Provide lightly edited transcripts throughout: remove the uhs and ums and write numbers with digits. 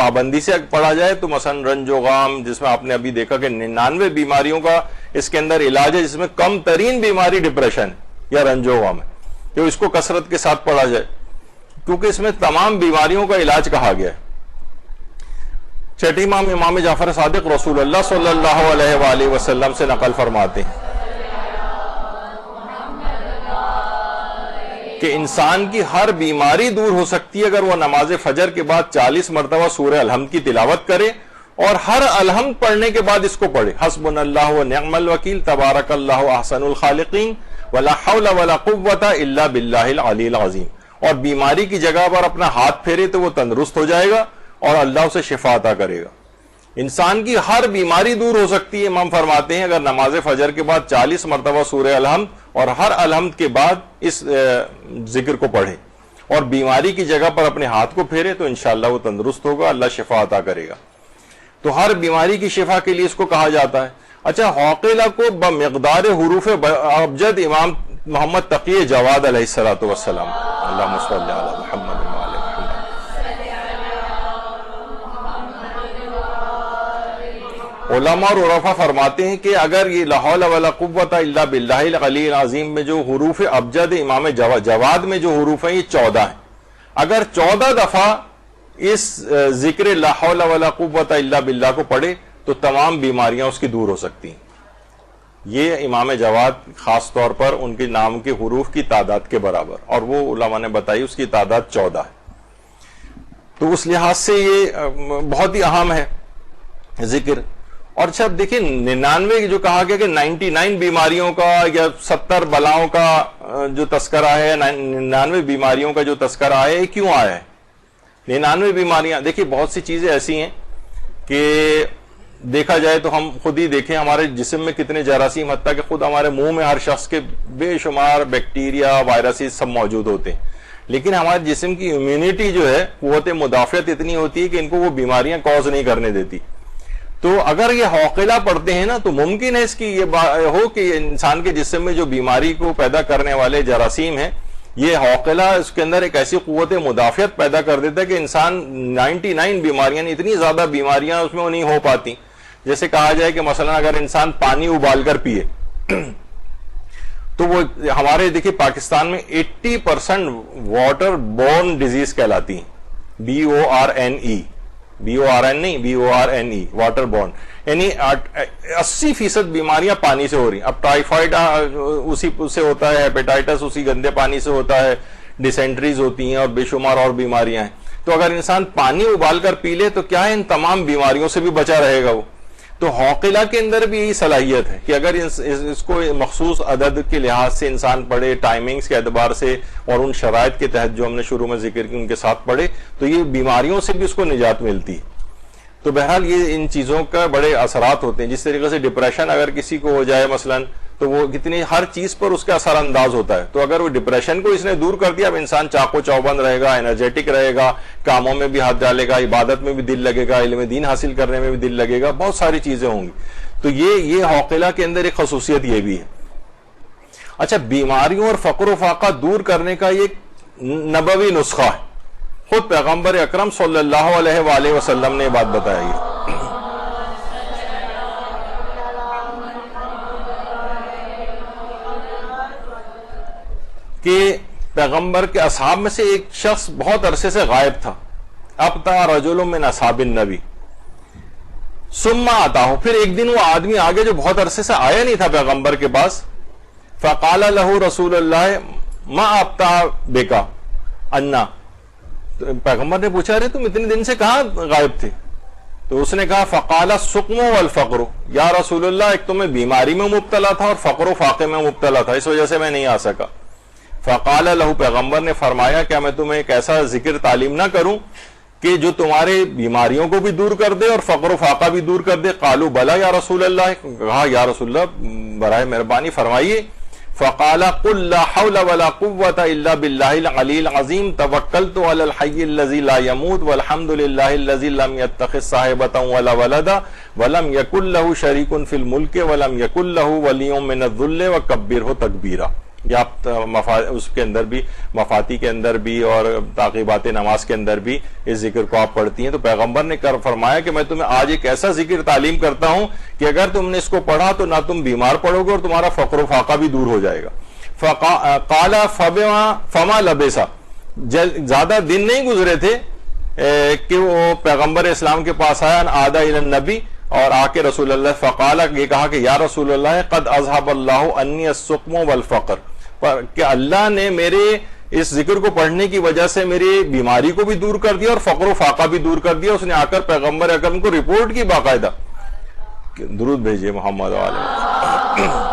پابندی سے پڑھا جائے تو مثلا رنج و غام، جس میں آپ نے ابھی دیکھا کہ 99 بیماریوں کا اس کے اندر علاج ہے، جس میں کم ترین بیماری ڈپریشن یا رنج و غام ہے، تو اس کو کثرت کے ساتھ پڑھا جائے کیونکہ اس میں تمام بیماریوں کا علاج کہا گیا ہے۔ چھٹی امام امام جعفر صادق رسول اللہ صلی اللہ علیہ وآلہ وسلم سے نقل فرماتے ہیں کہ انسان کی ہر بیماری دور ہو سکتی ہے اگر وہ نماز فجر کے بعد 40 مرتبہ سورہ الحمد کی تلاوت کرے اور ہر الحمد پڑھنے کے بعد اس کو پڑھے، حسبنا اللہ و نعم الوکیل، تبارک اللہ احسن الخالقین، ولا حول ولا قوت الا باللہ العلی العظیم، اور بیماری کی جگہ پر اپنا ہاتھ پھیرے تو وہ تندرست ہو جائے گا اور اللہ اسے شفا عطا کرے گا۔ انسان کی ہر بیماری دور ہو سکتی ہے، امام فرماتے ہیں، اگر نماز فجر کے بعد 40 مرتبہ سورہ الحمد اور ہر الحمد کے بعد اس ذکر کو پڑھے اور بیماری کی جگہ پر اپنے ہاتھ کو پھیرے تو انشاءاللہ وہ تندرست ہوگا، اللہ شفا عطا کرے گا۔ تو ہر بیماری کی شفا کے لیے اس کو کہا جاتا ہے۔ اچھا، حوقلہ کو بمقدار حروف ابجد امام محمد تقی جواد علیہ الصلوۃ والسلام، اللہم صلی علی محمد وعلی محمد، علماء اور عرفا فرماتے ہیں کہ اگر یہ لا حول ولا قوت الا باللہ العلی العظیم میں جو حروف ابجد امام جواد میں جو حروف ہیں یہ 14 ہیں، اگر 14 دفعہ اس ذکر لا حول ولا قوت الا باللہ کو پڑھے تو تمام بیماریاں اس کی دور ہو سکتی ہیں۔ یہ امام جواد خاص طور پر ان کے نام کے حروف کی تعداد کے برابر، اور وہ علماء نے بتائی اس کی تعداد 14 ہے، تو اس لحاظ سے یہ بہت ہی اہم ہے ذکر۔ اور اچھا دیکھیں 99 جو کہا گیا کہ 99 بیماریوں کا یا 70 بلاؤں کا جو تذکرہ ہے، 99 بیماریوں کا جو تذکرہ آیا ہے، کیوں آیا ہے 99 بیماریاں؟ دیکھیں بہت سی چیزیں ایسی ہیں کہ دیکھا جائے تو ہم خود ہی دیکھیں ہمارے جسم میں کتنے جراثیم، حتیٰ کہ خود ہمارے منہ میں ہر شخص کے بے شمار بیکٹیریا، وائرسز سب موجود ہوتے ہیں، لیکن ہمارے جسم کی امیونٹی جو ہے، قوت مدافعت اتنی ہوتی ہے کہ ان کو وہ بیماریاں کوز نہیں کرنے دیتی۔ تو اگر یہ حوقلہ پڑھتے ہیں نا تو ممکن ہے اس کی یہ ہو کہ انسان کے جسم میں جو بیماری کو پیدا کرنے والے جراثیم ہیں، یہ حوقلہ اس کے اندر ایک ایسی قوت مدافعت پیدا کر دیتا ہے کہ انسان 99 بیماریاں، اتنی زیادہ بیماریاں اس میں نہیں ہو پاتی۔ جیسے کہا جائے کہ مثلا اگر انسان پانی ابال کر پیے تو وہ ہمارے دیکھیے پاکستان میں 80% واٹر بورن ڈیزیز کہلاتی ہیں، BORNE، BORN نہیں، BORNE، واٹر بورن، یعنی 80% بیماریاں پانی سے ہو رہی ہیں۔ اب ٹائیفائڈ اسی سے ہوتا ہے، ہیپیٹائٹس اسی گندے پانی سے ہوتا ہے، ڈیسینٹریز ہوتی ہیں اور بے شمار اور بیماریاں ہیں۔ تو اگر انسان پانی ابال کر پی لے تو کیا ہے، ان تمام بیماریوں سے بھی بچا رہے گا وہ۔ تو حوقلہ کے اندر بھی یہی صلاحیت ہے کہ اگر اس کو مخصوص عدد کے لحاظ سے انسان پڑھے، ٹائمنگز کے اعتبار سے اور ان شرائط کے تحت جو ہم نے شروع میں ذکر کی ان کے ساتھ پڑھے تو یہ بیماریوں سے بھی اس کو نجات ملتی ہے۔ تو بہرحال یہ ان چیزوں کا بڑے اثرات ہوتے ہیں۔ جس طریقے سے ڈپریشن اگر کسی کو ہو جائے مثلا تو وہ کتنی ہر چیز پر اس کا اثر انداز ہوتا ہے، تو اگر وہ ڈپریشن کو اس نے دور کر دیا اب انسان چاق و چوبند رہے گا، انرجیٹک رہے گا، کاموں میں بھی ہاتھ ڈالے گا، عبادت میں بھی دل لگے گا، علم دین حاصل کرنے میں بھی دل لگے گا، بہت ساری چیزیں ہوں گی۔ تو یہ حوقلہ کے اندر ایک خصوصیت یہ بھی ہے۔ اچھا، بیماریوں اور فقر و فاقہ دور کرنے کا یہ نبوی نسخہ ہے، خود پیغمبر اکرم صلی اللہ علیہ وآلہ وسلم نے بات بتائی ہے۔ کہ پیغمبر کے اصحاب میں سے ایک شخص بہت عرصے سے غائب تھا، ابطا رجل من اصحاب النبی ثم اتاہ، پھر ایک دن وہ آدمی آگے جو بہت عرصے سے آیا نہیں تھا پیغمبر کے پاس، فقال له رسول اللہ ما ابطا بکا انا، پیغمبر نے پوچھا رہے تم اتنے دن سے کہاں غائب تھے؟ تو اس نے کہا فقال السقم والفقر، یا رسول اللہ ایک تو میں بیماری میں مبتلا تھا اور فقر و فاقے میں مبتلا تھا، اس وجہ سے میں نہیں آ سکا۔ فقال له، پیغمبر نے فرمایا کیا میں تمہیں ایک ایسا ذکر تعلیم نہ کروں کہ جو تمہارے بیماریوں کو بھی دور کر دے اور فقر و فاقہ بھی دور کر دے؟ قالوا بلا یا رسول اللہ، کہا یا رسول اللہ برائے مہربانی فرمائیے۔ فقال قل لا حول ولا قوة الا باللہ العلی العظیم توکلت علی الحی الذی لا يموت والحمد للہ الذی لم يتخذ صاحبۃ ولا ولدا ولم یکن له شریک فی الملک ولم یکن له ولی من الذل وکبرہ تکبیرا۔ یا اس کے اندر بھی مفاتی کے اندر بھی اور تعقیبات نماز کے اندر بھی اس ذکر کو آپ پڑھتی ہیں. تو پیغمبر نے فرمایا کہ میں تمہیں آج ایک ایسا ذکر تعلیم کرتا ہوں کہ اگر تم نے اس کو پڑھا تو نہ تم بیمار پڑو گے اور تمہارا فقر و فاقہ بھی دور ہو جائے گا. قال فما لبسا, زیادہ دن نہیں گزرے تھے کہ وہ پیغمبر اسلام کے پاس آیا, آدا الی النبی, اور آ کے رسول اللہ فقال, یہ کہا کہ یا رسول اللہ قد اذهب اللہ انی السقم والفقر, کہ اللہ نے میرے اس ذکر کو پڑھنے کی وجہ سے میری بیماری کو بھی دور کر دیا اور فقر و فاقہ بھی دور کر دیا. اس نے آ کر پیغمبر اکرم کو رپورٹ کی باقاعدہ. درود بھیجیے محمد علیہ.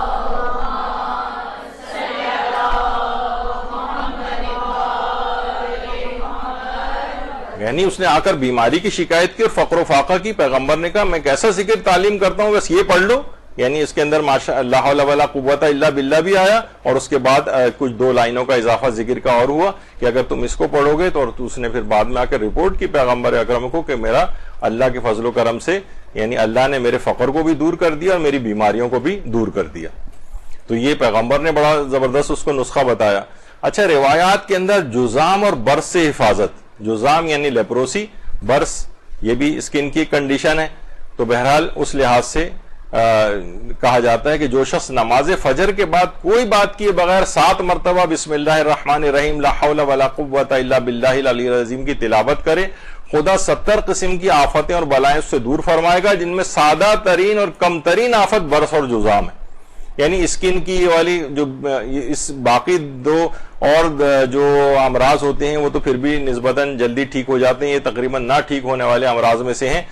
یعنی اس نے آ کر بیماری کی شکایت کی اور فقر و فاقہ کی. پیغمبر نے کہا میں کیسا ذکر تعلیم کرتا ہوں, بس یہ پڑھ لو. یعنی اس کے اندر ماشاء اللہ ولا قوت الا باللہ بھی آیا, اور اس کے بعد کچھ 2 لائنوں کا اضافہ ذکر کا اور ہوا کہ اگر تم اس کو پڑھو گے تو. اور اس نے پھر بعد میں آ کر رپورٹ کی پیغمبر اکرم کو کہ میرا اللہ کے فضل و کرم سے یعنی اللہ نے میرے فقر کو بھی دور کر دیا اور میری بیماریوں کو بھی دور کر دیا. تو یہ پیغمبر نے بڑا زبردست اس کو نسخہ بتایا. اچھا, روایات کے اندر جزام اور برس سے حفاظت. جزام یعنی لیپروسی, برس یہ بھی اسکن کی کنڈیشن ہے. تو بہرحال اس لحاظ سے کہا جاتا ہے کہ جو شخص نماز فجر کے بعد کوئی بات کیے بغیر 7 مرتبہ بسم اللہ الرحمن الرحیم لا حول ولا قوت الا باللہ العلی العظیم کی تلاوت کرے, خدا 70 قسم کی آفتیں اور بلائیں اس سے دور فرمائے گا, جن میں سادہ ترین اور کم ترین آفت برس اور جزام ہے. یعنی اسکن کی والی جو اس باقی 2 اور جو امراض ہوتے ہیں وہ تو پھر بھی نسبتاً جلدی ٹھیک ہو جاتے ہیں, یہ تقریباً نہ ٹھیک ہونے والے امراض میں سے ہیں.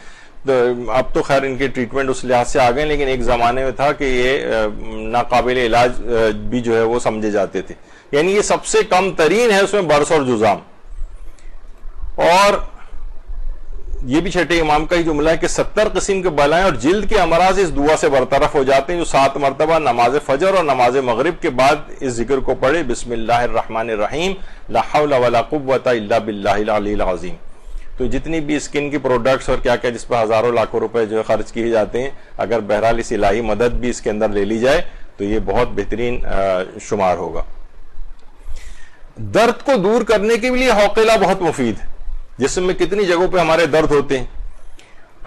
اب تو خیر ان کے ٹریٹمنٹ اس لحاظ سے آ گئے, لیکن ایک زمانے میں تھا کہ یہ ناقابل علاج بھی جو ہے وہ سمجھے جاتے تھے. یعنی یہ سب سے کم ترین ہے اس میں برس اور جزام. اور یہ بھی چھٹے امام کا ہی جملہ ہے کہ 70 قسم کے بلائیں اور جلد کے امراض اس دعا سے برطرف ہو جاتے ہیں جو 7 مرتبہ نماز فجر اور نماز مغرب کے بعد اس ذکر کو پڑھے, بسم اللہ الرحمن الرحیم لا حول ولا قوت الا باللہ العلی العظیم. تو جتنی بھی اسکن کی پروڈکٹس اور کیا کیا جس پہ ہزاروں لاکھوں روپے جو خرچ کیے جاتے ہیں, اگر بہرحال اس الہی مدد بھی اس کے اندر لے لی جائے تو یہ بہت بہترین شمار ہوگا. درد کو دور کرنے کے لیے حوقلہ بہت مفید ہے. جسم میں کتنی جگہوں پہ ہمارے درد ہوتے ہیں,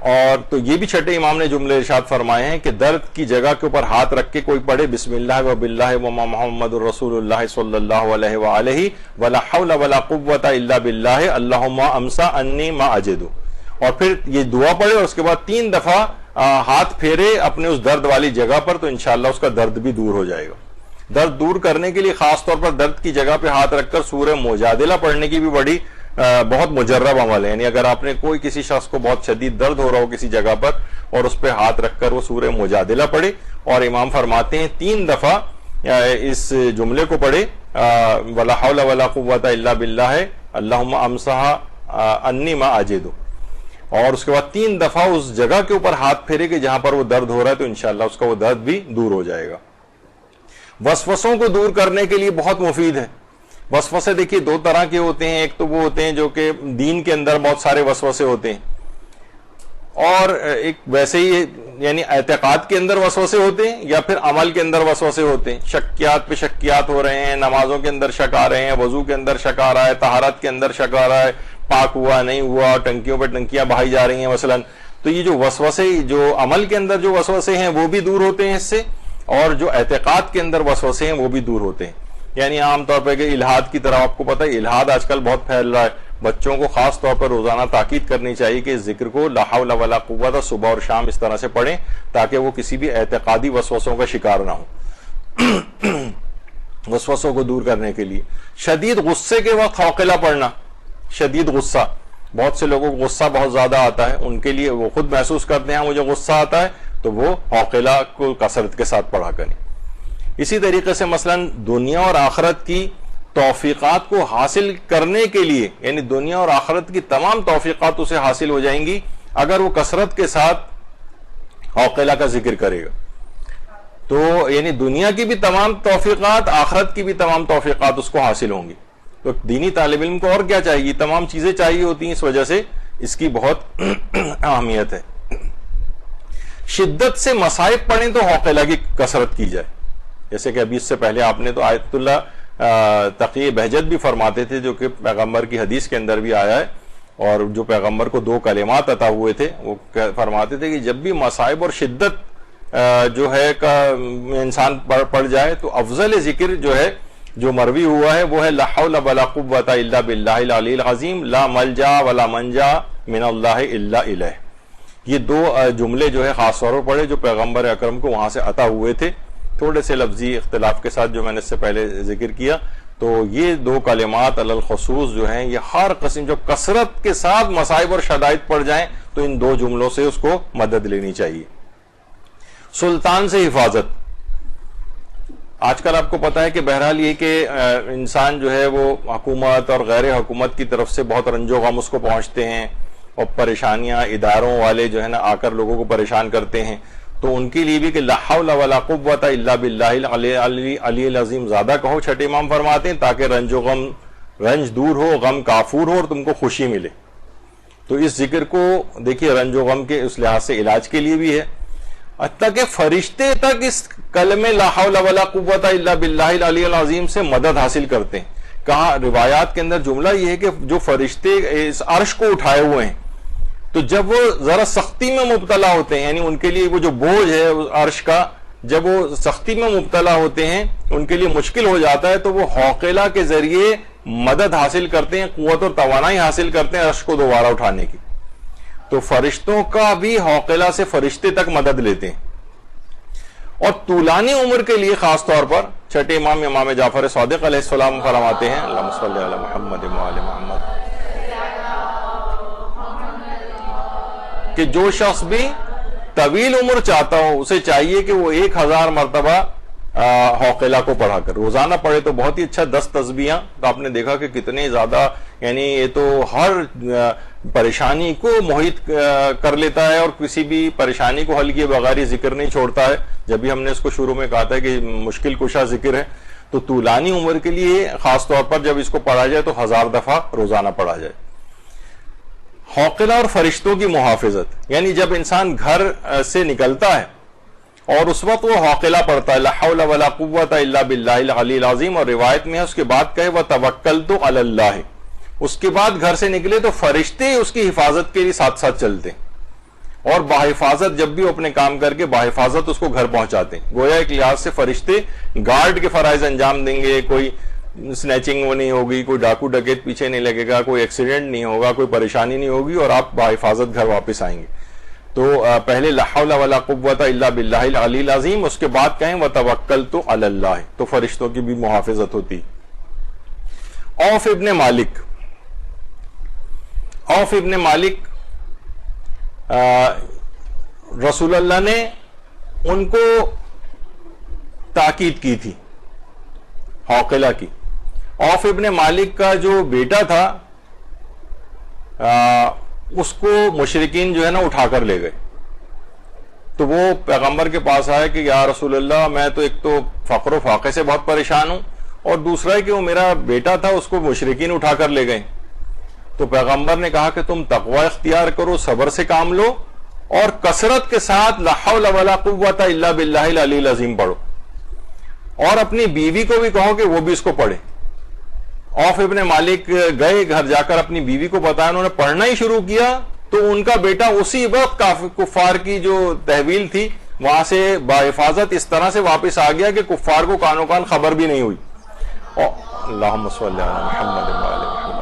اور تو یہ بھی چھٹے امام نے جملے ارشاد فرمائے ہیں کہ درد کی جگہ کے اوپر ہاتھ رکھ کے کوئی پڑھے بسم اللہ و باللہ و محمد الرسول اللہ صلی اللہ علیہ وآلہ ولا حول ولا قوت الا باللہ اللہم امسا انی ما اجدو, اور پھر یہ دعا پڑھے اور اس کے بعد 3 دفعہ ہاتھ پھیرے اپنے اس درد والی جگہ پر, تو انشاءاللہ اس کا درد بھی دور ہو جائے گا. درد دور کرنے کے لیے خاص طور پر درد کی جگہ پہ ہاتھ رکھ کر سورہ مجادلہ پڑھنے کی بھی بڑی بہت مجرب عمل ہے. یعنی اگر آپ نے کوئی کسی شخص کو بہت شدید درد ہو رہا ہو کسی جگہ پر اور اس پہ ہاتھ رکھ کر وہ سورہ مجادلہ پڑھے, اور امام فرماتے ہیں 3 دفعہ اس جملے کو پڑھے ولا حول ولا قوت الا باللہ اللہم امسح انی ما اجدو, اور اس کے بعد 3 دفعہ اس جگہ کے اوپر ہاتھ پھیرے کہ جہاں پر وہ درد ہو رہا ہے, تو انشاءاللہ اس کا وہ درد بھی دور ہو جائے گا. وسوسوں کو دور کرنے کے لیے بہت مفید ہے. وسوسے دیکھیے 2 طرح کے ہوتے ہیں. ایک تو وہ ہوتے ہیں جو کہ دین کے اندر بہت سارے وسوسے ہوتے ہیں, اور ایک ویسے ہی یعنی اعتقاد کے اندر وسوسے ہوتے ہیں یا پھر عمل کے اندر وسوسے ہوتے ہیں. شکیات پہ شکیات ہو رہے ہیں, نمازوں کے اندر شک آ رہے ہیں, وضو کے اندر شک آ رہا ہے, طہارت کے اندر شک آ رہا ہے, پاک ہوا نہیں ہوا, ٹنکیوں پہ ٹنکیاں بہائی جا رہی ہیں مثلا. تو یہ جو وسوسے جو عمل کے اندر جو وسوسے ہیں وہ بھی دور ہوتے ہیں اس سے, اور جو اعتقاد کے اندر وسوسے ہیں وہ بھی دور ہوتے ہیں. یعنی عام طور پہ کہ الہاد کی طرح, آپ کو پتہ ہے الہاد آج کل بہت پھیل رہا ہے. بچوں کو خاص طور پر روزانہ تاکید کرنی چاہیے کہ اس ذکر کو لا حول ولا قوت صبح اور شام اس طرح سے پڑھیں تاکہ وہ کسی بھی اعتقادی وسوسوں کا شکار نہ ہو. وسوسوں کو دور کرنے کے لیے شدید غصے کے وقت حوقلہ پڑھنا. شدید غصہ, بہت سے لوگوں کو غصہ بہت زیادہ آتا ہے, ان کے لیے وہ خود محسوس کرتے ہیں مجھے غصہ آتا ہے, تو وہ حوقلہ کو کثرت کے ساتھ پڑھا کریں. اسی طریقے سے مثلا دنیا اور آخرت کی توفیقات کو حاصل کرنے کے لیے, یعنی دنیا اور آخرت کی تمام توفیقات اسے حاصل ہو جائیں گی اگر وہ کثرت کے ساتھ حوقلہ کا ذکر کرے گا. تو یعنی دنیا کی بھی تمام توفیقات, آخرت کی بھی تمام توفیقات اس کو حاصل ہوں گی. تو دینی طالب علم کو اور کیا چاہیے, تمام چیزیں چاہیے ہوتی ہیں, اس وجہ سے اس کی بہت اہمیت ہے. شدت سے مصائب پڑھیں تو حوقلہ کی کثرت کی جائے. جیسے کہ ابھی اس سے پہلے آپ نے تو آیت اللہ تقی بہجت بھی فرماتے تھے، جو کہ پیغمبر کی حدیث کے اندر بھی آیا ہے، اور جو پیغمبر کو 2 کلمات عطا ہوئے تھے، وہ فرماتے تھے کہ جب بھی مصائب اور شدت جو ہے کا انسان پڑ جائے تو افضل ذکر جو ہے جو مروی ہوا ہے وہ ہے لا حول ولا قوت الا باللہ العلی العظیم لا ملجا ولا منجا من اللہ الا الیہ. یہ 2 جملے جو ہے خاص طور پر پڑھے جو پیغمبر اکرم کو وہاں سے عطا ہوئے تھے، تھوڑے سے لفظی اختلاف کے ساتھ جو میں نے اس سے پہلے ذکر کیا. تو یہ 2 کلمات علی الخصوص جو ہیں یہ ہر قسم جو کثرت کے ساتھ مصائب اور شدائد پڑ جائیں تو ان 2 جملوں سے اس کو مدد لینی چاہیے. سلطان سے حفاظت. آج کل آپ کو پتا ہے کہ بہرحال یہ کہ انسان جو ہے وہ حکومت اور غیر حکومت کی طرف سے بہت رنج و غم اس کو پہنچتے ہیں، اور پریشانیاں اداروں والے جو ہے نا آ کر لوگوں کو پریشان کرتے ہیں. تو ان کے لیے بھی کہ لا حول ولا قوت الا باللہ العلی العظیم زیادہ کہو، چھٹے امام فرماتے ہیں، تاکہ رنج دور ہو، غم کافور ہو اور تم کو خوشی ملے. تو اس ذکر کو دیکھیے رنج و غم کے اس لحاظ سے علاج کے لیے بھی ہے، حتیٰ کہ فرشتے تک اس کلمے لا حول ولا قوت الا باللہ العلی العظیم سے مدد حاصل کرتے ہیں. کہاں روایات کے اندر جملہ یہ ہے کہ جو فرشتے اس عرش کو اٹھائے ہوئے ہیں تو جب وہ ذرا سختی میں مبتلا ہوتے ہیں، یعنی ان کے لیے وہ جو بوجھ ہے عرش کا، جب وہ سختی میں مبتلا ہوتے ہیں، ان کے لیے مشکل ہو جاتا ہے، تو وہ حوقلہ کے ذریعے مدد حاصل کرتے ہیں، قوت اور توانائی حاصل کرتے ہیں عرش کو دوبارہ اٹھانے کی. تو فرشتوں کا بھی حوقلہ سے فرشتے تک مدد لیتے ہیں. اور طولانی عمر کے لیے خاص طور پر چھٹے امام جعفر صادق علیہ السلام فرماتے ہیں، اللہم صلی علی محمد وآل محمد، کہ جو شخص بھی طویل عمر چاہتا ہو اسے چاہیے کہ وہ 1000 مرتبہ حوقلہ کو پڑھا کر روزانہ پڑھے تو بہت ہی اچھا. 10 تسبیحاں تو آپ نے دیکھا کہ کتنے زیادہ، یعنی یہ تو ہر پریشانی کو محیط کر لیتا ہے اور کسی بھی پریشانی کو حل کیے بغیر ہی ذکر نہیں چھوڑتا ہے. جب بھی ہم نے اس کو شروع میں کہا تھا کہ مشکل کشا ذکر ہے، تو طولانی عمر کے لیے خاص طور پر جب اس کو پڑھا جائے تو 1000 دفعہ روزانہ پڑھا جائے. حوقلہ اور فرشتوں کی محافظت، یعنی جب انسان گھر سے نکلتا ہے اور اس وقت وہ حوقلہ پڑھتا ہے لا حول ولا قوت الا باللہ العلی العظیم، اور روایت میں ہے اس کے بعد کہے وتوکلت علی اللہ، اس کے بعد گھر سے نکلے تو فرشتے اس کی حفاظت کے لیے ساتھ ساتھ چلتے ہیں اور بحفاظت جب بھی اپنے کام کر کے بحفاظت اس کو گھر پہنچاتے ہیں. گویا ایک لحاظ سے فرشتے گارڈ کے فرائض انجام دیں گے، کوئی سنیچنگ وہ نہیں ہوگی، کوئی ڈاکو ڈکیت پیچھے نہیں لگے گا، کوئی ایکسیڈنٹ نہیں ہوگا، کوئی پریشانی نہیں ہوگی، اور آپ بحفاظت گھر واپس آئیں گے. تو پہلے لا حول ولا قوت الا باللہ العلی العظیم، اس کے بعد کہیں وتوکلت علی اللہ، تو فرشتوں کی بھی محافظت ہوتی. عوف ابن مالک رسول اللہ نے ان کو تاکید کی تھی حوقلہ کی. عوف ابن مالک کا جو بیٹا تھا اس کو مشرکین جو ہے نا اٹھا کر لے گئے. تو وہ پیغمبر کے پاس آئے کہ یا رسول اللہ، میں تو ایک تو فقر و فاقے سے بہت پریشان ہوں، اور دوسرا ہے کہ وہ میرا بیٹا تھا اس کو مشرکین اٹھا کر لے گئے. تو پیغمبر نے کہا کہ تم تقوی اختیار کرو، صبر سے کام لو، اور کثرت کے ساتھ لا حول ولا قوت الا باللہ العلی العظیم پڑھو، اور اپنی بیوی کو بھی کہو کہ وہ بھی اس کو پڑھے. عوف ابن مالک گئے گھر، جا کر اپنی بیوی کو بتایا، انہوں نے پڑھنا ہی شروع کیا تو ان کا بیٹا اسی وقت کفار کی جو تحویل تھی وہاں سے بحفاظت اس طرح سے واپس آ گیا کہ کفار کو کانوں کان خبر بھی نہیں ہوئی. اللہم صلی علی محمد وآل محمد.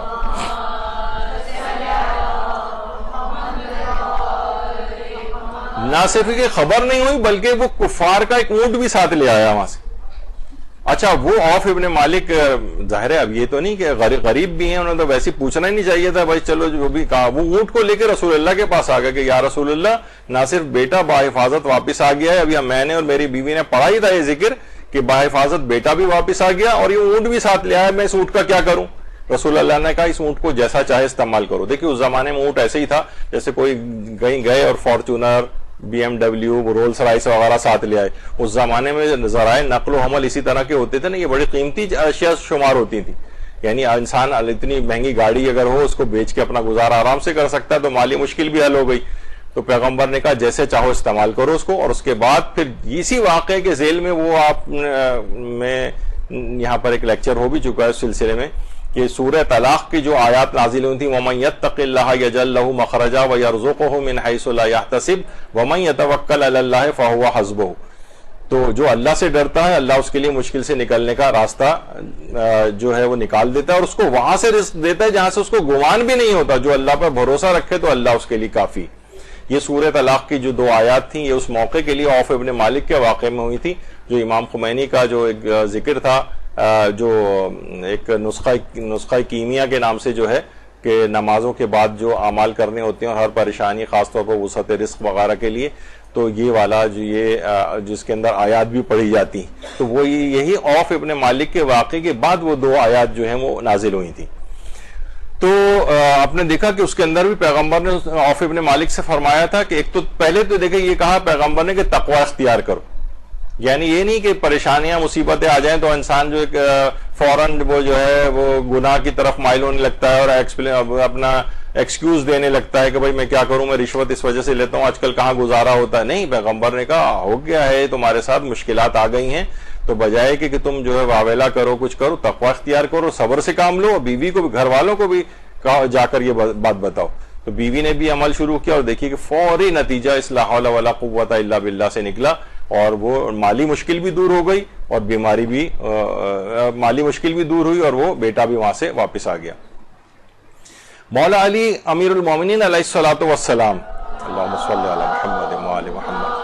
نہ صرف کہ خبر نہیں ہوئی بلکہ وہ کفار کا ایک اونٹ بھی ساتھ لے آیا وہاں سے. اچھا، وہ عوف ابن مالک ظاہر ہے اب یہ تو نہیں کہ غریب بھی ہیں، انہوں نے تو ویسے پوچھنا ہی نہیں چاہیے تھا، بھائی چلو جو بھی کہا. وہ اونٹ کو لے کے رسول اللہ کے پاس آ گیا کہ یا رسول اللہ، نہ صرف بیٹا بحفاظت واپس آ گیا ہے، ابھی میں نے اور میری بیوی نے پڑھا ہی تھا یہ ذکر کہ بحفاظت بیٹا بھی واپس آ گیا اور یہ اونٹ بھی ساتھ لے آیا، میں اس اونٹ کا کیا کروں؟ رسول اللہ نے کہا اس اونٹ کو جیسا چاہے استعمال کرو. دیکھیے اس زمانے میں اونٹ ایسے ہی تھا جیسے کوئی کہیں گئے اور Fortuner, B M W, Rolls Royce وغیرہ ساتھ لے آئے. اس زمانے میں ذرائع نقل و حمل اسی طرح کے ہوتے تھے نا، یہ بڑی قیمتی اشیاء شمار ہوتی تھی. یعنی انسان اتنی مہنگی گاڑی اگر ہو اس کو بیچ کے اپنا گزارا آرام سے کر سکتا ہے، تو مالی مشکل بھی حل ہو گئی. تو پیغمبر نے کہا جیسے چاہو استعمال کرو اس کو، اور اس کے بعد پھر اسی واقعے کے ذیل میں وہ آپ میں یہاں پر ایک لیکچر ہو بھی چکا ہے اس سلسلے میں کہ سورہ طلاق کی جو آیات نازل ہوئی تھیں وَمَن يَتَّقِ اللَّهَ يَجْعَل لَّهُ مَخْرَجًا وَيَرْزُقْهُ مِنْ حَيْثُ لَا يَحْتَسِبُ وَمَن يَتَوَكَّلْ عَلَى اللَّهِ فَهُوَ حَسْبُهُ، تو جو اللہ سے ڈرتا ہے اللہ اس کے لیے مشکل سے نکلنے کا راستہ جو ہے وہ نکال دیتا ہے، اور اس کو وہاں سے رزق دیتا ہے جہاں سے اس کو گمان بھی نہیں ہوتا۔ جو اللہ پر بھروسہ رکھے تو اللہ اس کے لیے کافی۔ یہ سورہ طلاق کی جو 2 آیات تھیں یہ اس موقع کے لیے عوف ابن مالک کے واقعے میں ہوئی تھی، جو امام خمینی کا جو ایک ذکر تھا، جو ایک نسخہ کیمیا کے نام سے جو ہے کہ نمازوں کے بعد جو اعمال کرنے ہوتے ہیں اور ہر پریشانی خاص طور پر وسعت رزق وغیرہ کے لیے، تو یہ والا جو یہ جس کے اندر آیات بھی پڑھی جاتی، تو وہ یہی عوف ابن مالک کے واقعے کے بعد وہ 2 آیات جو ہیں وہ نازل ہوئی تھیں۔ تو آپ نے دیکھا کہ اس کے اندر بھی پیغمبر نے عوف ابن مالک سے فرمایا تھا کہ ایک تو پہلے تو دیکھیں یہ کہا پیغمبر نے کہ تقوی اختیار کرو، یعنی یہ نہیں کہ پریشانیاں مصیبتیں آ جائیں تو انسان جو ایک فوراً وہ جو ہے وہ گناہ کی طرف مائل ہونے لگتا ہے اور اپنا ایکسکیوز دینے لگتا ہے کہ بھائی میں کیا کروں، میں رشوت اس وجہ سے لیتا ہوں، آج کل کہاں گزارا ہوتا ہے۔ نہیں، پیغمبر نے کہا ہو گیا ہے تمہارے ساتھ مشکلات آ گئی ہیں، تو بجائے کہ تم جو ہے واویلا کرو، کچھ کرو، تقوی اختیار کرو، صبر سے کام لو، بیوی کو بھی، گھر والوں کو بھی جا کر یہ بات بتاؤ۔ تو بیوی نے بھی عمل شروع کیا اور دیکھیے کہ فوری نتیجہ اس لا حول ولا قوت الا باللہ سے نکلا، اور وہ مالی مشکل بھی دور ہو گئی اور بیماری بھی مالی مشکل بھی دور ہوئی، اور وہ بیٹا بھی وہاں سے واپس آ گیا۔ مولا علی امیر المومنین علیہ الصلوۃ والسلام، اللہم صلی علی محمد وآل محمد،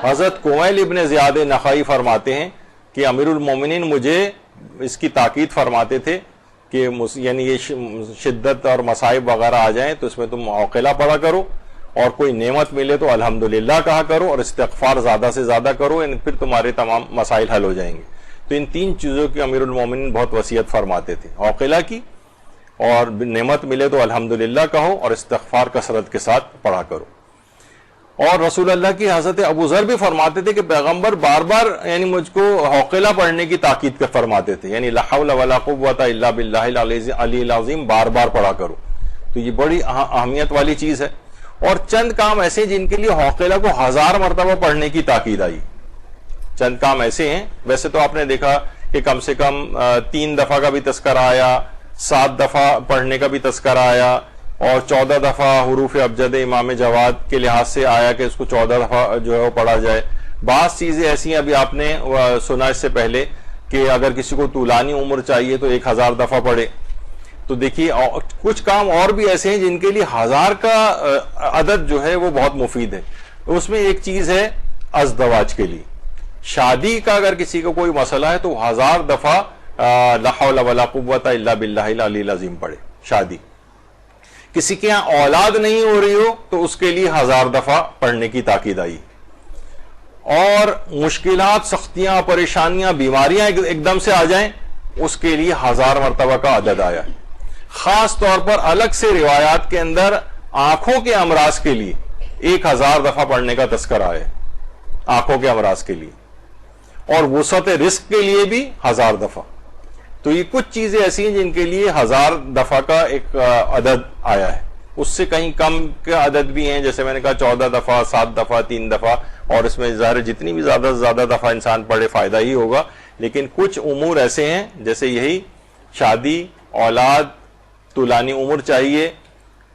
حضرت کمیل ابن زیاد نخعی فرماتے ہیں کہ امیر المومنین مجھے اس کی تاکید فرماتے تھے کہ یعنی یہ شدت اور مصائب وغیرہ آ جائیں تو اس میں تم عوقلہ پڑھا کرو، اور کوئی نعمت ملے تو الحمدللہ کہا کرو، اور استغفار زیادہ سے زیادہ کرو، پھر تمہارے تمام مسائل حل ہو جائیں گے۔ تو ان 3 چیزوں کی امیر المومنین بہت وصیت فرماتے تھے، عوقلہ کی، اور نعمت ملے تو الحمدللہ کہو، اور استغفار کثرت کے ساتھ پڑھا کرو۔ اور رسول اللہ کی حضرت ابو ذر بھی فرماتے تھے کہ پیغمبر بار بار یعنی مجھ کو عوقلہ پڑھنے کی تاکید فرماتے تھے، یعنی لا حول ولا قوت الا باللہ العلی العظیم بار بار پڑھا کرو۔ تو یہ بڑی اہمیت والی چیز ہے۔ اور چند کام ایسے جن کے لیے عوقلہ کو 1000 مرتبہ پڑھنے کی تاکید آئی، چند کام ایسے ہیں، ویسے تو آپ نے دیکھا کہ کم سے کم 3 دفعہ کا بھی تذکرہ آیا، 7 دفعہ پڑھنے کا بھی تذکرہ آیا، اور 14 دفعہ حروف ابجد امام جواد کے لحاظ سے آیا کہ اس کو 14 دفعہ جو ہے وہ پڑھا جائے۔ بعض چیزیں ایسی ہیں، ابھی آپ نے سنا اس سے پہلے کہ اگر کسی کو طولانی عمر چاہیے تو 1000 دفعہ پڑھے۔ تو دیکھیے کچھ کام اور بھی ایسے ہیں جن کے لیے 1000 کا عدد جو ہے وہ بہت مفید ہے۔ اس میں ایک چیز ہے ازدواج کے لیے، شادی کا اگر کسی کو کوئی مسئلہ ہے تو 1000 دفعہ لا حول ولا قوت الا باللہ العلی العظیم پڑھے۔ شادی کسی کے یہاں اولاد نہیں ہو رہی ہو تو اس کے لیے 1000 دفعہ پڑھنے کی تاکید آئی، اور مشکلات، سختیاں، پریشانیاں، بیماریاں ایک دم سے آ جائیں اس کے لیے 1000 مرتبہ کا عدد آیا ہے۔ خاص طور پر الگ سے روایات کے اندر آنکھوں کے امراض کے لیے 1000 دفعہ پڑھنے کا تذکرہ ہے، آنکھوں کے امراض کے لیے، اور وسعت رزق کے لیے بھی 1000 دفعہ۔ تو یہ کچھ چیزیں ایسی ہیں جن کے لیے 1000 دفعہ کا ایک عدد آیا ہے۔ اس سے کہیں کم کا عدد بھی ہیں، جیسے میں نے کہا 14 دفعہ، 7 دفعہ، 3 دفعہ، اور اس میں ظاہر جتنی بھی زیادہ سے زیادہ دفعہ انسان پڑھے فائدہ ہی ہوگا۔ لیکن کچھ امور ایسے ہیں جیسے یہی شادی، اولاد، طولانی عمر چاہیے،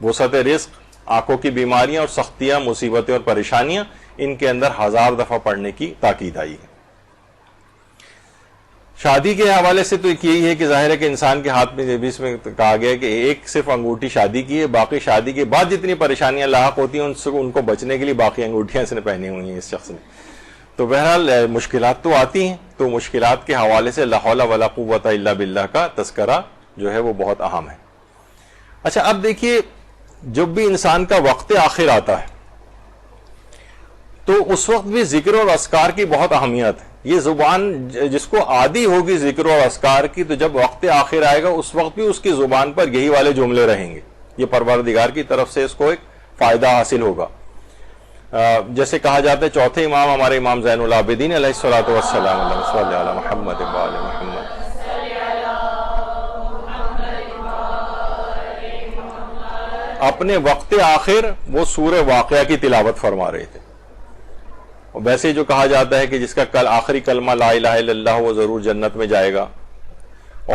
وسعت رزق، آنکھوں کی بیماریاں اور سختیاں، مصیبتیں اور پریشانیاں، ان کے اندر 1000 دفعہ پڑھنے کی تاکید آئی ہے۔ شادی کے حوالے سے تو یہی ہے کہ ظاہر ہے کہ انسان کے ہاتھ میں بھی اس میں کہا گیا ہے کہ ایک صرف انگوٹھی شادی کی ہے، باقی شادی کے بعد جتنی پریشانیاں لاحق ہوتی ہیں ان کو بچنے کے لیے باقی انگوٹھیاں اس نے پہنی ہوئی ہیں اس شخص نے۔ تو بہرحال مشکلات تو آتی ہیں، تو مشکلات کے حوالے سے لا حول ولا قوت الا باللہ کا تذکرہ جو ہے وہ بہت اہم ہے۔ اچھا، اب دیکھیے جب بھی انسان کا وقت آخر آتا ہے تو اس وقت بھی ذکر اور اذکار کی بہت اہمیت ہے۔ یہ زبان جس کو عادی ہوگی ذکر اور اذکار کی، تو جب وقت آخر آئے گا اس وقت بھی اس کی زبان پر یہی والے جملے رہیں گے، یہ پروردگار کی طرف سے اس کو ایک فائدہ حاصل ہوگا۔ جیسے کہا جاتا ہے چوتھے امام ہمارے امام زین العابدین علیہ الصلوۃ والسلام، اللہم صلی علی محمد وآل محمد، اپنے وقت آخر وہ سورہ واقعہ کی تلاوت فرما رہے تھے. اور ویسے جو کہا جاتا ہے کہ جس کا آخری کلمہ لا الہ الا اللہ وہ ضرور جنت میں جائے گا.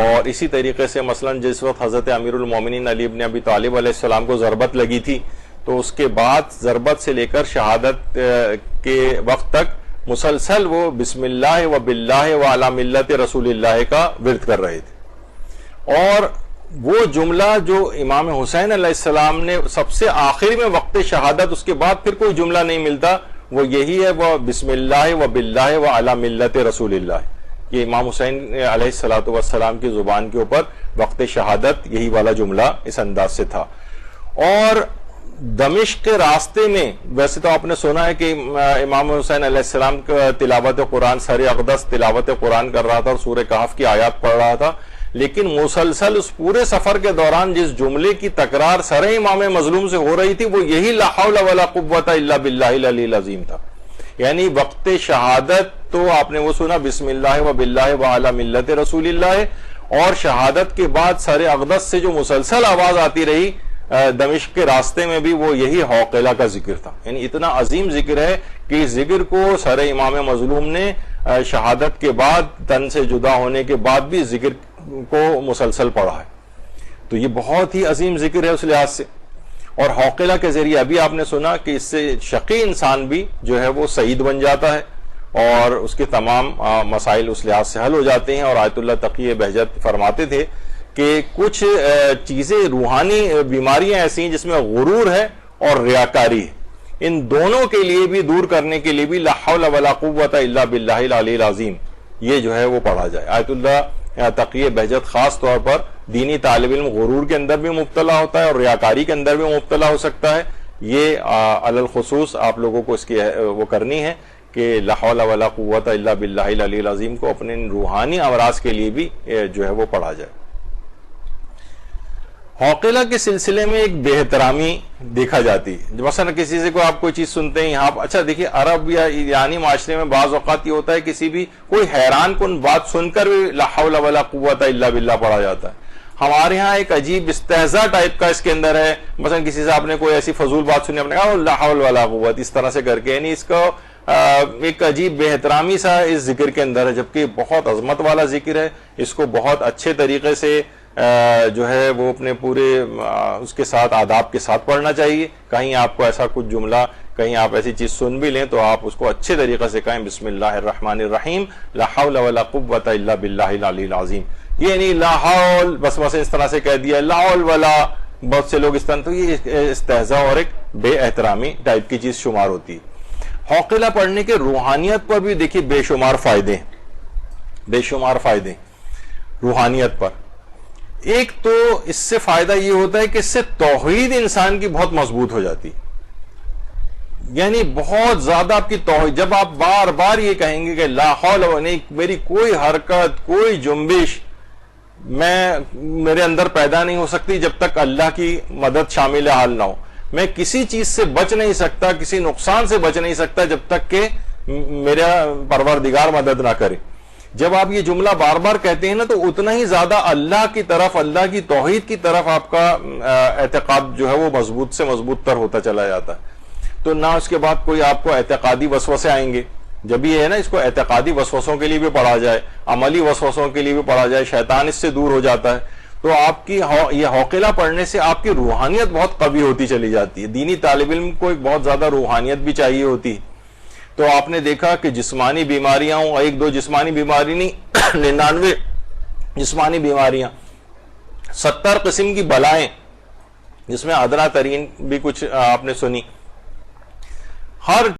اور اسی طریقے سے مثلا جس وقت حضرت امیر المومنین علی ابن ابی طالب علیہ السلام کو ضربت لگی تھی تو اس کے بعد ضربت سے لے کر شہادت کے وقت تک مسلسل وہ بسم اللہ و باللہ و علی ملت رسول اللہ کا ورد کر رہے تھے. اور وہ جملہ جو امام حسین علیہ السلام نے سب سے آخر میں وقت شہادت، اس کے بعد پھر کوئی جملہ نہیں ملتا، وہ یہی ہے، وہ بسم اللہ و باللہ و علی ملت رسول اللہ. یہ امام حسین علیہ السلام کی زبان کے اوپر وقت شہادت یہی والا جملہ اس انداز سے تھا. اور دمشق کے راستے میں ویسے تو آپ نے سنا ہے کہ امام حسین علیہ السلام کا تلاوت قرآن سر اقدس تلاوت قرآن کر رہا تھا اور سورہ کہف کی آیات پڑھ رہا تھا، لیکن مسلسل اس پورے سفر کے دوران جس جملے کی تکرار سر امام مظلوم سے ہو رہی تھی وہ یہی لا حول ولا قوت الا باللہ العلی العظیم تھا. یعنی وقت شہادت تو آپ نے وہ سنا بسم اللہ و باللہ و علی ملت رسول اللہ، اور شہادت کے بعد سر اقدس سے جو مسلسل آواز آتی رہی دمشق کے راستے میں بھی وہ یہی حوقلہ کا ذکر تھا. یعنی اتنا عظیم ذکر ہے کہ اس ذکر کو سر امام مظلوم نے شہادت کے بعد تن سے جدا ہونے کے بعد بھی ذکر کو مسلسل پڑھا ہے. تو یہ بہت ہی عظیم ذکر ہے اس لحاظ سے. اور حوقلہ کے ذریعے ابھی آپ نے سنا کہ اس سے شقی انسان بھی جو ہے وہ سعید بن جاتا ہے اور اس کے تمام مسائل اس لحاظ سے حل ہو جاتے ہیں. اور آیت اللہ تقی بہجت فرماتے تھے کہ کچھ چیزیں روحانی بیماریاں ایسی ہیں جس میں غرور ہے اور ریاکاری ہے، ان دونوں کے لیے بھی دور کرنے کے لیے بھی لا حول ولا قوت الا باللہ العلی العظیم یہ جو ہے وہ پڑھا جائے. آیت اللہ تقی بہجت خاص طور پر دینی طالب علم غرور کے اندر بھی مبتلا ہوتا ہے اور ریاکاری کے اندر بھی مبتلا ہو سکتا ہے. یہ علی الخصوص آپ لوگوں کو اس کی وہ کرنی ہے کہ لا حول ولا قوت الا باللہ العلی العظیم کو اپنے روحانی امراض کے لیے بھی جو ہے وہ پڑھا جائے. حوقلہ کے سلسلے میں ایک بے احترامی دیکھا جاتی ہے. مثلا کسی سے کوئی آپ کوئی چیز سنتے ہیں یہاں، اچھا دیکھیے عرب یا ایرانی معاشرے میں بعض اوقات یہ ہوتا ہے کسی بھی کوئی حیران کن بات سن کر بھی لا حول ولا قوت الا باللہ پڑھا جاتا ہے. ہمارے ہاں ایک عجیب استہزاء ٹائپ کا اس کے اندر ہے. مثلا کسی سے آپ نے کوئی ایسی فضول بات سنی، آپ نے کہا لا حول ولا قوت اس طرح سے کر کے، یعنی اس کو ایک عجیب بے احترامی سا اس ذکر کے اندر ہے، جبکہ بہت عظمت والا ذکر ہے. اس کو بہت اچھے طریقے سے جو ہے وہ اپنے پورے اس کے ساتھ آداب کے ساتھ پڑھنا چاہیے. کہیں آپ کو ایسا کچھ جملہ، کہیں آپ ایسی چیز سن بھی لیں تو آپ اس کو اچھے طریقے سے کہیں بسم اللہ الرحمن الرحیم لا حول ولا قوت الا باللہ العلی العظیم. یہ نہیں لا حول بس اس طرح سے کہہ دیا لا حول ولا، بہت سے لوگ اس طرح، تو یہ استہزاء اور ایک بے احترامی ٹائپ کی چیز شمار ہوتی ہے. حوقلہ پڑھنے کے روحانیت پر بھی دیکھیے بے شمار فائدے روحانیت پر. ایک تو اس سے فائدہ یہ ہوتا ہے کہ اس سے توحید انسان کی بہت مضبوط ہو جاتی، یعنی بہت زیادہ آپ کی توحید، جب آپ بار بار یہ کہیں گے کہ لا حول ولا نہیں، میری کوئی حرکت کوئی جنبش میرے اندر پیدا نہیں ہو سکتی جب تک اللہ کی مدد شامل حال نہ ہو. میں کسی چیز سے بچ نہیں سکتا، کسی نقصان سے بچ نہیں سکتا جب تک کہ میرا پروردگار مدد نہ کرے. جب آپ یہ جملہ بار بار کہتے ہیں نا تو اتنا ہی زیادہ اللہ کی طرف، اللہ کی توحید کی طرف آپ کا اعتقاد جو ہے وہ مضبوط سے مضبوط تر ہوتا چلا جاتا ہے. تو نہ اس کے بعد کوئی آپ کو اعتقادی وسوسے آئیں گے. جب یہ ہے نا اس کو اعتقادی وسوسوں کے لیے بھی پڑھا جائے، عملی وسوسوں کے لیے بھی پڑھا جائے، شیطان اس سے دور ہو جاتا ہے. تو آپ کی یہ حوقلہ پڑھنے سے آپ کی روحانیت بہت قوی ہوتی چلی جاتی ہے. دینی طالب علم کو ایک بہت زیادہ روحانیت بھی چاہیے ہوتی ہے. تو آپ نے دیکھا کہ جسمانی بیماریاں ہوں، ایک دو جسمانی بیماری نہیں 99 جسمانی بیماریاں، 70 قسم کی بلائیں جس میں ادنا ترین بھی کچھ آپ نے سنی. ہر